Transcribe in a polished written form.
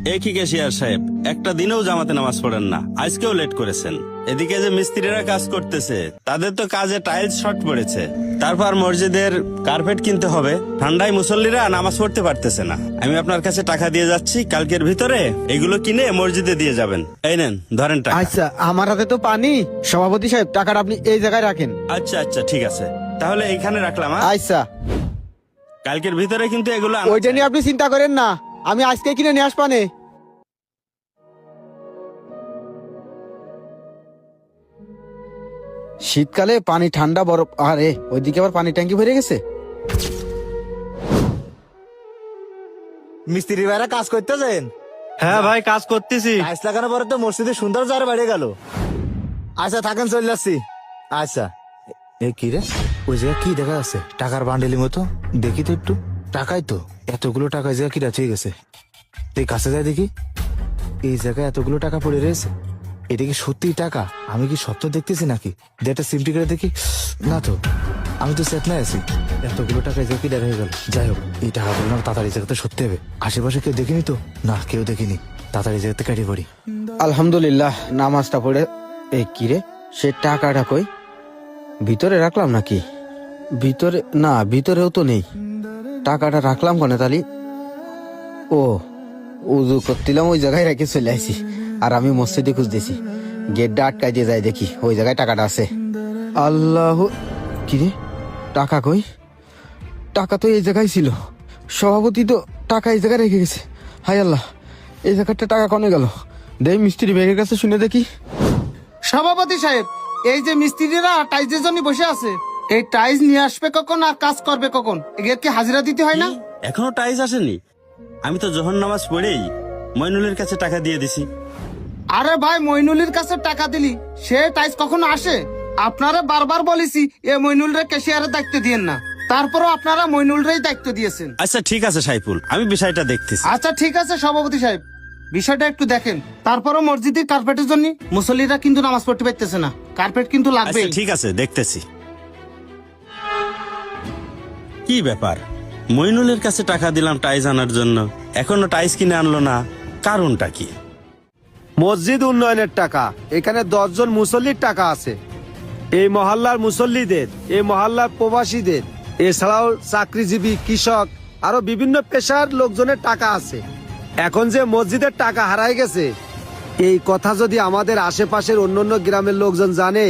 এ কি ক্যাশিয়ার সাহেব, একটা দিনেও জামাতে নামাজ পড়েন না, আজকেও লেট করেছেন। এদিকে যে মিস্ত্রিরা কাজ করতেছে তাদের তো কাজে টাইলস শর্ট পড়েছে, তারপর মসজিদের কার্পেট কিনতে হবে। ঠান্ডায় মুসল্লিরা নামাজ পড়তে পারতেছে না। আমি আপনার কাছে টাকা দিয়ে যাচ্ছি, কালকের ভিতরে এগুলো কিনে মসজিদে দিয়ে যাবেন। এই নেন, ধরেন টাকা। আচ্ছা, আমার হাতে তো পানি। সভাপতি সাহেব, টাকাটা আপনি এই জায়গায় রাখেন। আচ্ছা আচ্ছা, ঠিক আছে, তাহলে এইখানে রাখলাম। হ্যাঁ? আচ্ছা, কালকের ভিতরে কিন্তু এগুলো ওইটা নিয়ে আপনি চিন্তা করেন না, আমি আজকে কিনে নিয়ে আসবানে। শীতকালে পানি ঠান্ডা বরফ, আরে ওইদিকে আবার পানি ট্যাঙ্কি ভরে গেছে। মিস্ত্রি ভাইরা কাজ করতেছেন? হ্যাঁ ভাই, কাজ করতেছি। টাইলস লাগানোর পরে তো মসজিদের সুন্দর আরো বেড়ে গেল। আচ্ছা থাকেন, চলে যাচ্ছি। আচ্ছা, এ কি রে, ওই জায়গায় কি দেখা যাচ্ছে? টাকার বান্ডেলের মতো, দেখি তো একটু। টাকাই তো, এতগুলো টাকা এই জায়গায় কি ঠিক আছে? তুই কাছে যাই দেখি। এই জায়গায় এতগুলো টাকা পড়ে রয়েছে, এটা কি সত্যি টাকা? আমি কি সত্য দেখতেছি নাকি? একটা সিমটি করে দেখি। না তো, আমি তো চেতনায় আছি। এতগুলো টাকা এই জায়গায় কি দেখা হয়ে গেল? যাই হোক, এই টাকাগুলো না তাড়াতাড়ি এই জায়গাতে সত্যি হবে। আশেপাশে কেউ দেখিনি তো? না, কেউ দেখিনি। তাড়াতাড়ি এই জায়গাতে কাটিয়ে পড়ি। আলহামদুলিল্লাহ, নামাজটা পড়ে। এই কি রে, সে টাকাটা কই? ভিতরে রাখলাম নাকি? ভিতরে না, ভিতরেও তো নেই। টাকাটা রাখলাম কোনে তালি? ও, উজু করছিলাম, ওই জায়গায় রেখে চলে আসি। আর আমি মসজিদে খুঁজতেছি, গেটটা আটকাই দিয়ে যাই, দেখি ওই জায়গায় টাকাটা আছে। আল্লাহ, কি রে, টাকা কই? টাকা তো এই জায়গায় ছিল। সভাপতি তো টাকা এই জায়গায় রেখে গেছে। হাই আল্লাহ, এই জায়গাটা টাকা কনে গেল? দেই মিস্ত্রি বেগের কাছে শুনে দেখি। সভাপতি সাহেব, এই যে মিস্ত্রিরা টাইলসের জন্য বসে আছে, এই টাইলস নিয়ে আসবে কখন আর কাজ করবে কখন? এদের কি হাজিরা দিতে হয় না? কি? এখনো টাইলস আসেনি? আমি তো জোহর নামাজ পড়েই মইনুলের কাছে টাকা দিয়ে দিছি। আরে ভাই, মইনুলের কাছে টাকা দিলি, সে টাইলস কখনো আসে? আপনারা বারবার বলেছি এ মইনুলরে ক্যাশিয়ারের দায়িত্ব দিয়েন না, তারপরও আপনারা মইনুলরেই দায়িত্ব দিয়েছেন। আচ্ছা ঠিক আছে সাইফুল, আমি বিষয়টা দেখতেছি। আচ্ছা ঠিক আছে সভাপতি সাহেব, বিষয়টা একটু দেখেন। তারপরও মসজিদের কার্পেটের জন্য মুসল্লিরা কিন্তু নামাজ পড়তে পারতেছে না, কার্পেট কিন্তু লাগবে। আচ্ছা ঠিক আছে, দেখতেছি। কি ব্যাপার, মইনুলের কাছে টাকা দিলাম টাইলস আনার জন্য, এখনো টাইলস কিনে আনলো না, কারণটা কি? মসজিদ উন্নয়নের টাকা, এখানে 10 জন মুসল্লির টাকা আছে। এই মহল্লার মুসল্লিদের, এই মহল্লার প্রবাসীদের, এছাড়াও চাকরিজীবী, কৃষক, আরো বিভিন্ন পেশার লোকজনের টাকা আছে। এখন যে মসজিদের টাকা হারাই গেছে, এই কথা যদি আমাদের আশেপাশের অন্যান্য গ্রামের লোকজন জানে,